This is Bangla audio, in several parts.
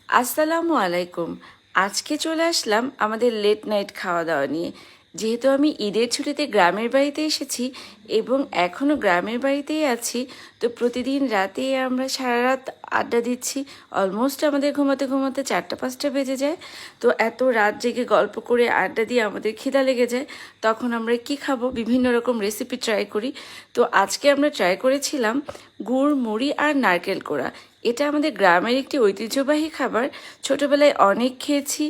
আসসালামু আলাইকুম। আজকে চলে আসলাম আমাদের লেট নাইট খাওয়া দাওয়া নিয়ে। যেহেতু আমি ঈদের ছুটিতে গ্রামের বাড়িতে এসেছি এবং এখনও গ্রামের বাড়িতেই আছি, তো প্রতিদিন রাতে আমরা সারা রাত আড্ডা দিচ্ছি। অলমোস্ট আমাদের ঘুমাতে ঘুমাতে 4টা-5টা বেজে যায়। তো এত রাত জেগে গল্প করে আড্ডা দিয়ে আমাদের খিদা লেগে যায়। তখন আমরা কি খাবো, বিভিন্ন রকম রেসিপি ট্রাই করি। তো আজকে আমরা ট্রাই করেছিলাম গুড়, মুড়ি আর নারকেল কোড়া। এটা আমাদের গ্রামের একটি ঐতিহ্যবাহী খাবার। ছোটবেলায় অনেক খেয়েছি,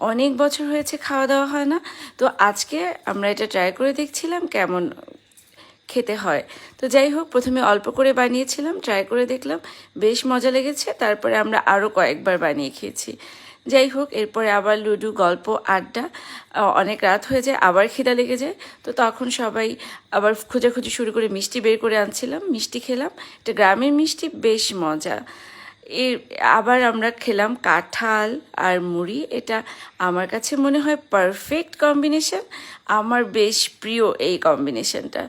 অনেক বছর হয়েছে খাওয়া দাওয়া হয় না। তো আজকে আমরা এটা ট্রাই করে দেখছিলাম কেমন খেতে হয়। তো যাই হোক, প্রথমে অল্প করে বানিয়েছিলাম, ট্রাই করে দেখলাম, বেশ মজা লেগেছে। তারপরে আমরা আরও কয়েকবার বানিয়ে খেয়েছি। যাই হোক, এরপরে আবার লুডো, গল্প, আড্ডা। অনেক রাত হয়ে যায়, আবার খিদা লেগে যায়। তো তখন সবাই আবার খোঁজাখুঁজি শুরু করে মিষ্টি বের করে আনছিলাম, মিষ্টি খেলাম। এটা গ্রামের মিষ্টি, বেশ মজা। এর আবার আমরা খেলাম কাঁঠাল আর মুড়ি। এটা আমার কাছে মনে হয় পারফেক্ট কম্বিনেশন। আমার বেশ প্রিয় এই কম্বিনেশনটা।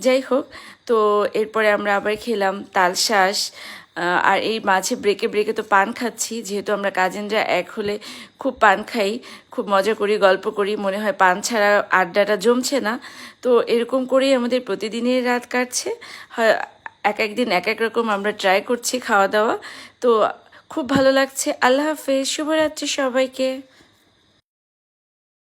যাই হোক, তো এরপরে আমরা আবার খেলাম তালশাঁস। আর এই মাঝে ব্রেকে ব্রেকে তো পান খাচ্ছি, যেহেতু আমরা কাজিনরা এক হলে খুব পান খাই, খুব মজা করি, গল্প করি, মনে হয় পান ছাড়া আড্ডাটা জমছে না। তো এরকম করেই আমাদের প্রতিদিনের রাত কাটছে। হয় এক এক দিন এক এক রকম আমরা ট্রাই করছি খাওয়া দাওয়া। তো খুব ভালো লাগছে। আল্লাহ হাফেজ, শুভরাত্রি সবাইকে।